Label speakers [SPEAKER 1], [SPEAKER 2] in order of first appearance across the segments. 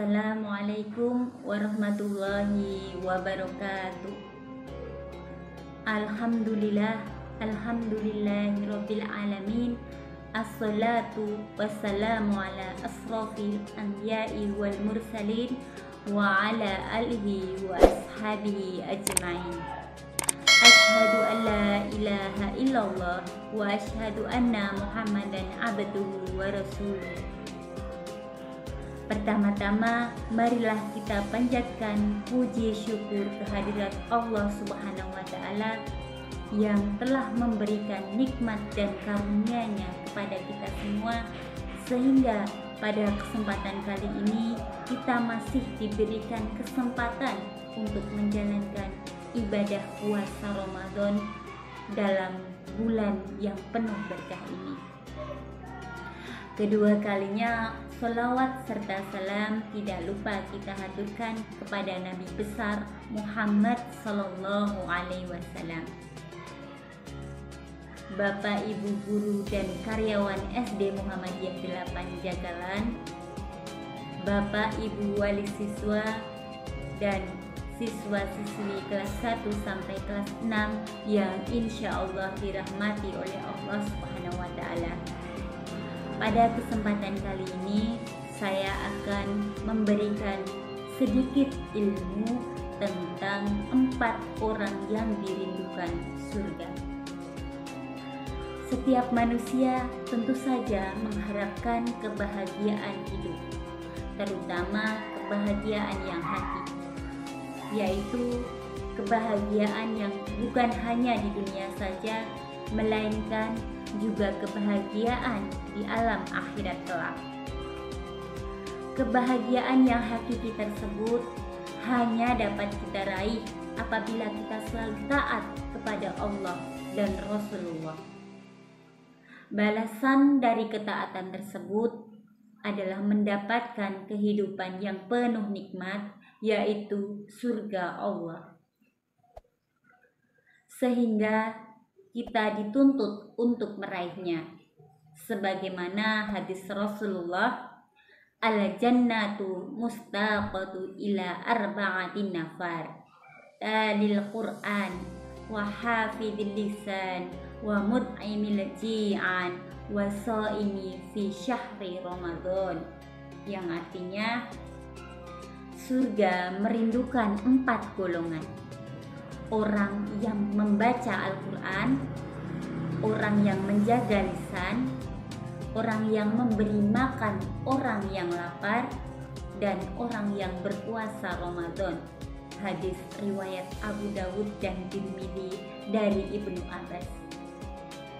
[SPEAKER 1] Assalamualaikum warahmatullahi wabarakatuh. Alhamdulillah, alhamdulillahirabbil alamin. Assalatu wassalamu ala asrofil anbiya'i wal mursalin wa ala alihi wa ashabihi ajma'in. Ashhadu an la ilaha illallah wa ashhadu anna Muhammadan abduhu wa rasuluh. Pertama-tama, marilah kita panjatkan puji syukur kehadirat Allah Subhanahu wa Ta'ala yang telah memberikan nikmat dan karunia-Nya kepada kita semua, sehingga pada kesempatan kali ini kita masih diberikan kesempatan untuk menjalankan ibadah puasa Ramadan dalam bulan yang penuh berkah ini. Kedua kalinya, sholawat serta salam tidak lupa kita haturkan kepada Nabi besar Muhammad Sallallahu Alaihi Wasallam. Bapak, Ibu, guru dan karyawan SD Muhammadiyah 8 Jagalan, Bapak, Ibu wali siswa dan siswa-siswi kelas 1 sampai kelas 6 yang insya Allah dirahmati oleh Allah Subhanahu wa Ta'ala. Pada kesempatan kali ini saya akan memberikan sedikit ilmu tentang 4 orang yang dirindukan surga. Setiap manusia tentu saja mengharapkan kebahagiaan hidup, terutama kebahagiaan yang hati, yaitu kebahagiaan yang bukan hanya di dunia saja, melainkan juga kebahagiaan di alam akhirat kelak. Kebahagiaan yang hakiki tersebut hanya dapat kita raih apabila kita selalu taat kepada Allah dan Rasulullah. Balasan dari ketaatan tersebut adalah mendapatkan kehidupan yang penuh nikmat, yaitu surga Allah. Sehingga kita dituntut untuk meraihnya, sebagaimana hadis Rasulullah, al-jannatu mustaqatu ila arba'atin nafar, talil Qur'an wa hafidil lisan wa mut'imil ji'an wa shaimi fi syahri Ramadan, yang artinya surga merindukan 4 golongan: orang yang membaca Al-Quran, orang yang menjaga lisan, orang yang memberi makan orang yang lapar, dan orang yang berpuasa Ramadan. Hadis riwayat Abu Dawud dan Tirmidzi dari Ibnu Abbas.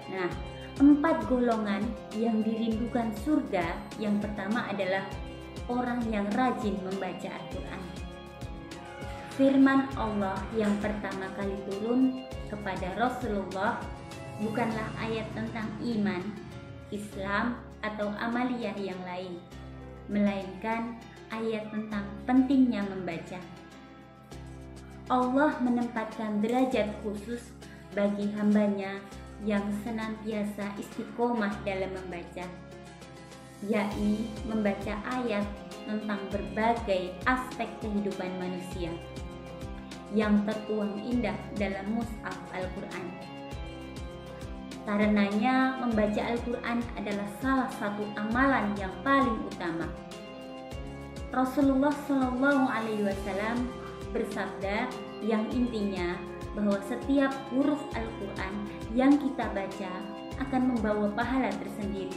[SPEAKER 1] Nah, 4 golongan yang dirindukan surga, yang pertama adalah orang yang rajin membaca Al-Quran. Firman Allah yang pertama kali turun kepada Rasulullah bukanlah ayat tentang iman, Islam, atau amaliyah yang lain, melainkan ayat tentang pentingnya membaca. Allah menempatkan derajat khusus bagi hambanya yang senantiasa istiqomah dalam membaca, yakni membaca ayat tentang berbagai aspek kehidupan manusia yang tertuang indah dalam mushaf Al-Quran. Karenanya membaca Al-Quran adalah salah satu amalan yang paling utama. Rasulullah Shallallahu Alaihi Wasallam bersabda yang intinya bahwa setiap huruf Al-Quran yang kita baca akan membawa pahala tersendiri.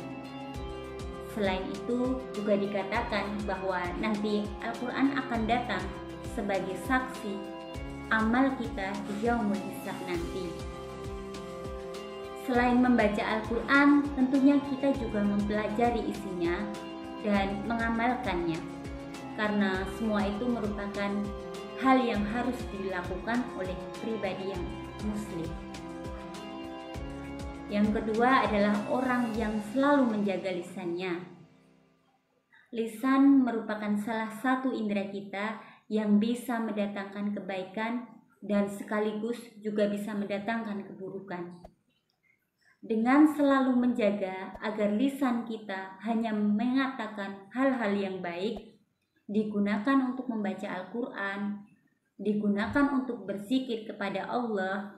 [SPEAKER 1] Selain itu juga dikatakan bahwa nanti Al-Quran akan datang sebagai saksi amal kita di yaumul hisab nanti. Selain membaca Al-Quran, tentunya kita juga mempelajari isinya dan mengamalkannya, karena semua itu merupakan hal yang harus dilakukan oleh pribadi yang muslim. Yang kedua adalah orang yang selalu menjaga lisannya. Lisan merupakan salah satu indera kita yang bisa mendatangkan kebaikan dan sekaligus juga bisa mendatangkan keburukan. Dengan selalu menjaga agar lisan kita hanya mengatakan hal-hal yang baik, digunakan untuk membaca Al-Quran, digunakan untuk berzikir kepada Allah,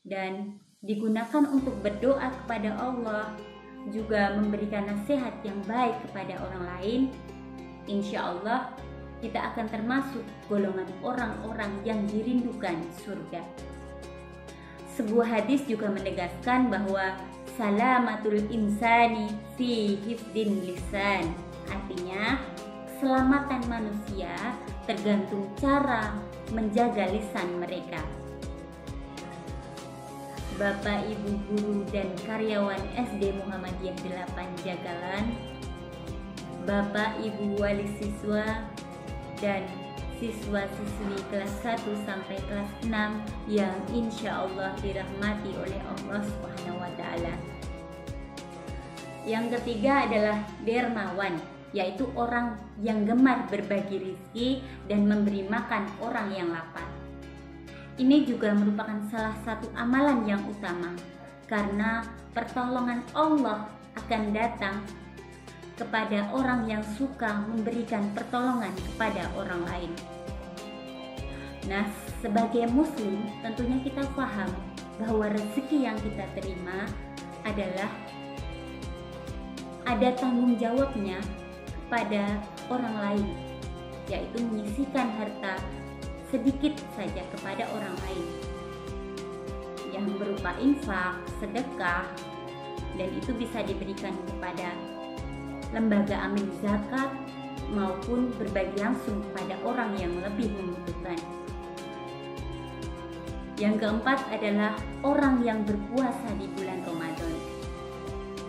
[SPEAKER 1] dan digunakan untuk berdoa kepada Allah, juga memberikan nasihat yang baik kepada orang lain, insya Allah kita akan termasuk golongan orang-orang yang dirindukan surga. Sebuah hadis juga menegaskan bahwa salamatul insani fi hifdin lisan, artinya keselamatan manusia tergantung cara menjaga lisan mereka. Bapak, Ibu guru dan karyawan SD Muhammadiyah 8 Jagalan, Bapak, Ibu wali siswa dan siswa-siswi kelas 1 sampai kelas 6 yang insya Allah dirahmati oleh Allah Subhanahu wa Ta'ala. Yang ketiga adalah dermawan, yaitu orang yang gemar berbagi rezeki dan memberi makan orang yang lapar. Ini juga merupakan salah satu amalan yang utama, karena pertolongan Allah akan datang kepada orang yang suka memberikan pertolongan kepada orang lain. Nah, sebagai muslim tentunya kita paham bahwa rezeki yang kita terima adalah ada tanggung jawabnya kepada orang lain, yaitu menyisihkan harta sedikit saja kepada orang lain yang berupa infak, sedekah, dan itu bisa diberikan kepada lembaga amil zakat maupun berbagi langsung kepada orang yang lebih membutuhkan. Yang keempat adalah orang yang berpuasa di bulan Ramadan.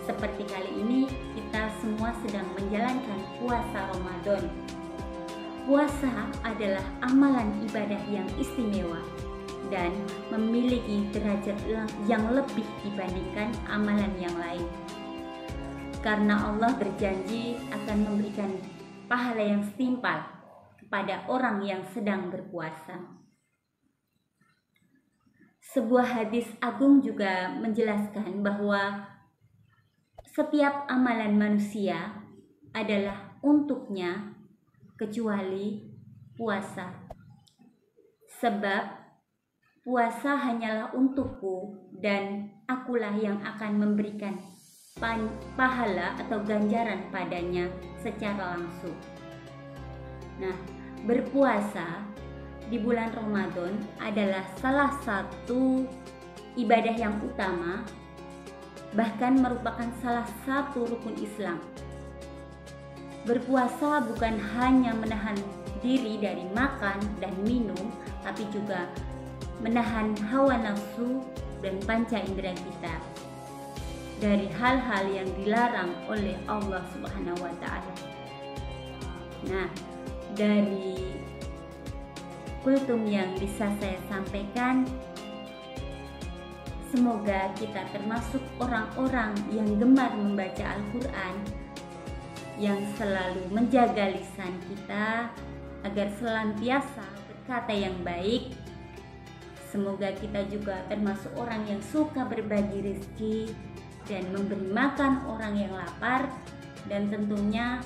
[SPEAKER 1] Seperti kali ini kita semua sedang menjalankan puasa Ramadan. Puasa adalah amalan ibadah yang istimewa dan memiliki derajat yang lebih dibandingkan amalan yang lain. Karena Allah berjanji akan memberikan pahala yang setimpal kepada orang yang sedang berpuasa. Sebuah hadis agung juga menjelaskan bahwa setiap amalan manusia adalah untuknya kecuali puasa. Sebab puasa hanyalah untukku dan akulah yang akan memberikan pahala atau ganjaran padanya secara langsung. Nah, berpuasa di bulan Ramadan adalah salah satu ibadah yang utama, bahkan merupakan salah satu rukun Islam. Berpuasa bukan hanya menahan diri dari makan dan minum, tapi juga menahan hawa nafsu dan panca indera kita dari hal-hal yang dilarang oleh Allah Subhanahu wa Ta'ala. Nah, dari kultum yang bisa saya sampaikan, semoga kita termasuk orang-orang yang gemar membaca Al-Quran, yang selalu menjaga lisan kita agar senantiasa berkata yang baik. Semoga kita juga termasuk orang yang suka berbagi rezeki dan memberi makan orang yang lapar, dan tentunya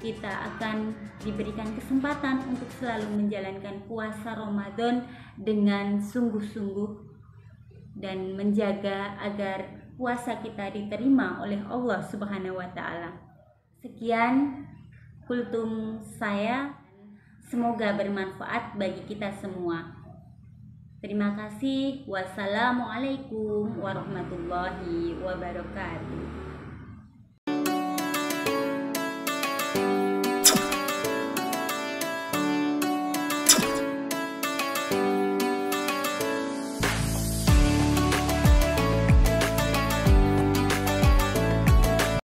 [SPEAKER 1] kita akan diberikan kesempatan untuk selalu menjalankan puasa Ramadan dengan sungguh-sungguh dan menjaga agar puasa kita diterima oleh Allah Subhanahu wa Ta'ala. Sekian kultum saya, semoga bermanfaat bagi kita semua. Terima kasih. Wassalamualaikum warahmatullahi wabarakatuh.